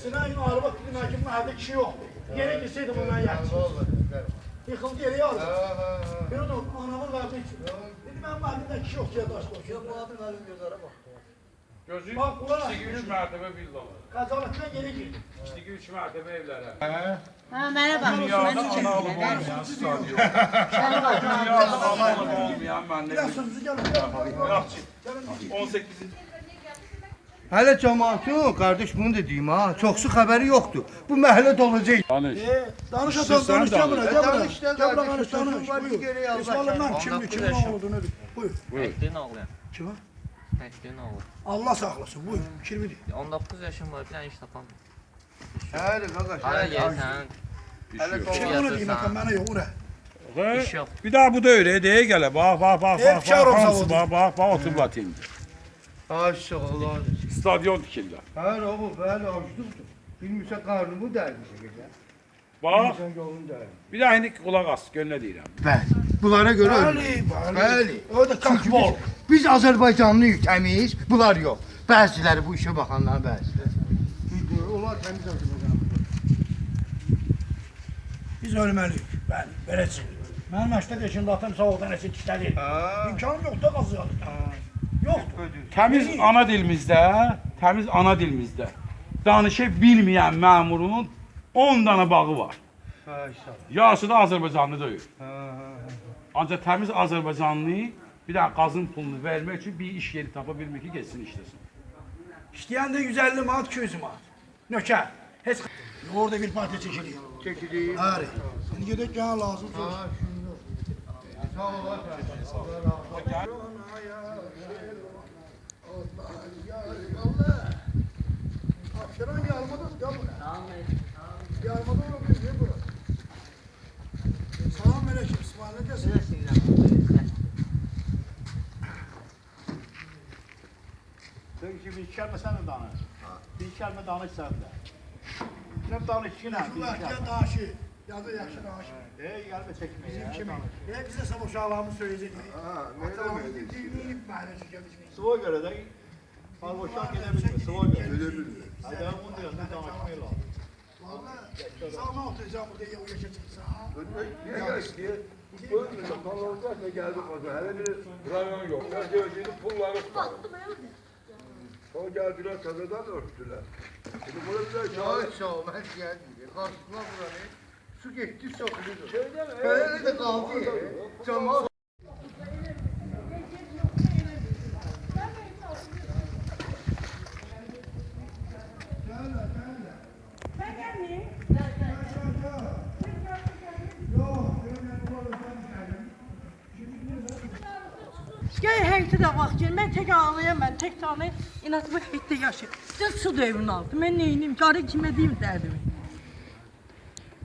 Sinan araba tutduğuna ki mahallede kişi yoktu. Yere girseydim ondan yakçı. Yıkıldı yere yağdı. Ben o da anamın kartı için. Dedim ben mahallede kişi yok diye taş koşuyor. Bu abin halim gözlere bak. Gözü Bak ulan. içdiki 3 mərtəbə villalar. Kazalıktan yere girdim. İçdiki 3 mərtəbə evlərə. Ha, merhaba. Dünyada Ben de analıq çektim. olmayan stadion. Dünyada analıq olmayan mən Biraz ne sözünüzü gelin. bileyim. 18. Hələ cəmaatın, qardaş bunu da deyim ha, çoxsu xəbəri yoxdur. Bu məhəllə dolacaq. Danış. Danış İşte adam, sen danış danış. gel buraya, gel buraya. Danış da Gel buraya, kardeşim, danış, sözün danış. var, bir kere Buyur. yazar. İsmail'im kimdir, kimin oğludur, nedir? Buyur. Təkliyin oğluyam. Kim o? Təkliyin oğlu. Allah saklasın, buyur. Kirmidir. 19 yaşım var, bir dənə iş tapamıyorum. Hələ qardaş, Hara yersən, Kim onu diyeyim, bakalım bana yok, ura. iş yox. Bir daha bu da öyle deyə gələ. Bax. Hep Şahrov Hamısı zavodu. bax oturublar timdə. Aşıq Allah. Stadion tikirlər. Hələ oğul, bəli, aclıqdır. Bilmirsən qarnımı dərmişə gələ. Bax, Bilmirsən yolunu dərmişə. bir də indi qulaq as, gör nə deyirəm. Bəli, bunlara görə Bəli, Bəli. O da kakbol. Biz Azərbaycanlıyıq təmiz, bunlar yox. Bəziləri bu işə baxanlar bəziləri. Onlar təmiz Azərbaycanlıdır. Biz ölməliyik. Bəli, beləcək. Mənim 80 yaşında atam soğukdan əsin işlədi. Ha. İmkanım yoxdur, qazıyalım. Yoxdur. Təmiz ana dilimizdə, təmiz ana dilimizdə danışa bilməyən məmurun 10 dənə bağı var. Maşallah. Yarısı da Azərbaycanlı deyil. Ha. Ancaq təmiz Azərbaycanlı bir də qazın pulunu vermək üçün bir iş yeri tapa bilmir ki, getsin işləsin. İstəyən də 150 manat, 200 manat. Nökər. Heç orada bir partiya çekilir. Çəkiliyim. Bəli. İndi gedək gənə lazımdır. Ha, şunu. Sağ ol, Akşeron yarmadan gel buraya. Yarmadan olabilir, gel buraya. Salam aleyküm, İsmail ne desin? Sen ki bir kelime sen de danış. Bir kelime danış sen de. Ne danış yine Şu bir vəhdiyyə kelime. daşı, yazı yaxşı daşı. Gelme çekmeye Bizim ya. kimi? Biz də sabah uşaqlarımız söyləyəcək. Ha, ne Atalarımız demek? dinleyip məhəlləci gəldik. Sıva göre de Farboşan gelebilir. Sıva göre. Hadi ben bunu diyorum. Ne danışmayı lazım. Valla sağma oturacağım burada ya yaşayacaksa. Hele bir rayon yok. Ben gördüğünü pulları tutarım. O geldiler tazadan örttüler. Şimdi burada bir Ay sağ ol, mən gəlməyim. Qarşılar buranı. Su getdi, soxulur. Belə də qaldı. Cəmaat Gel heyeti de bak gel. Ben tek ağlayayım ben. Tek tane inatımı heyette yaşayayım. Gel su devrini aldı. Ben neyiniyim? Karı kime diyeyim derdimi.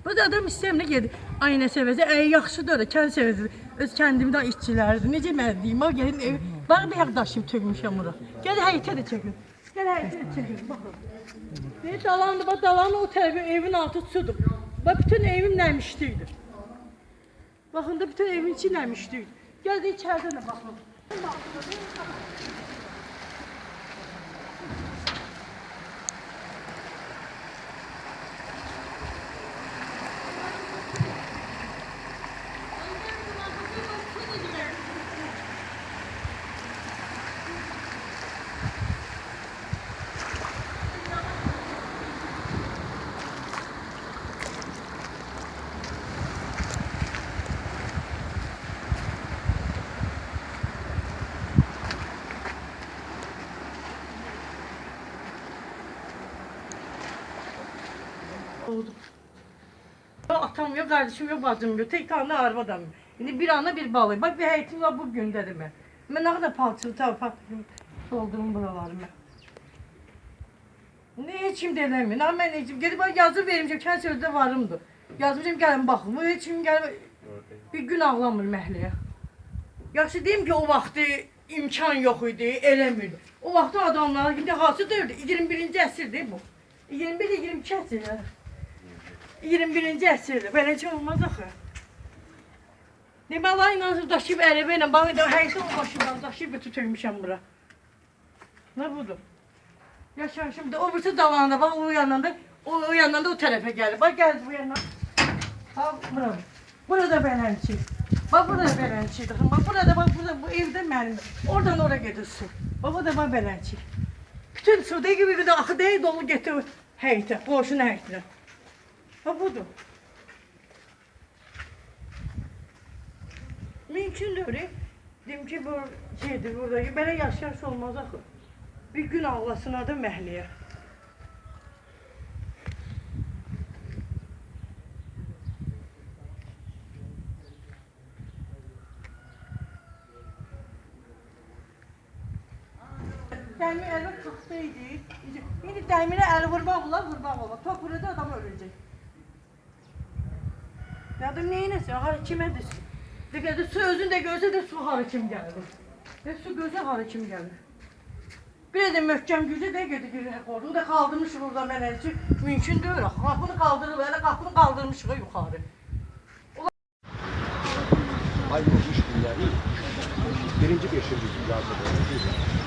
Bu da adam istəyəmlə gedir. Ay nə sevəsə, yaxşıdır da, kənd sevəsə. Öz kəndimdən işçilərdir. Necə mən deyim? Ha gəlin ev. Bax bir yaqdaşım tökmüşəm bura. Gəl həyətə də çəkin. Gəl həyətə də çəkin. Baxın. Bir dalandı, bax dalanın o tərəfi evin altı sudur. Bax bütün evim nəmişliydi. Baxın da bütün evin içi nəmişliydi. Gəl də içəridən də baxın. Oldu. Atam yok, kardeşim yok, bacım yok. Tek tane arabadam. Şimdi bir ana bir balayı. Bak bir heyetim var bugün dedim ben. Ben ne kadar palçılı tabi patlıyorum. Doldurun buralarımı. Ne içim delemiyor. Ama ben içim. Gelip bana yazı verimcim. Kendi sözde varımdı. Yazmışım gelin bakın. Bu içim gel. Bir gün ağlamır məhliyə. Yaxşı deyim ki o vaxtı imkan yok idi, eləmirdi. O vaxtı adamlar, şimdi hansı dövrdü? 21-ci əsrdir bu. 21-22 əsr. 21-ci əsrdir. Beləcə olmaz axı. Deməli, inanıb daşıyıb ərəbə ilə, bax, həysə o başımdan daşıyıb götürmüşəm bura. Nə budur? Yaşamışım da, o birisi dalanda, bax, o yanında O yandan da o tarafa geldi. Bak geldi bu yandan. Bak burada. Burada belençi. Bak burada belençi. Bak burada bu evde benim. Oradan oraya gelir su. Bak burada bak belençi. Bütün su değil gibi bir de akı değil dolu getir heyte. Boşuna heytine. Bak budur. Mümkün değil. Dedim ki bu şeydir buradaki. Böyle yaşarsa olmaz akı. Bir gün ağlasın adı məhliyə. Dəmir əli taxta idi. İndi dəmirə əli vurmaq olar. Top burada adam öləcək. Ya da neyinəsə, harı kimə desin? Dəqiqədə su özün də görsə də su harı kim gəlir. Su gözə harı kim gəlir. Bir de möhkəm gücü də gedir orada. O da kaldırmışıq orada mənəci. Mümkün deyil. Qapını kaldırıb, elə qapını kaldırmışıq yuxarı. Ay bu iş günləri birinci beşinci dünyada böyle değil mi?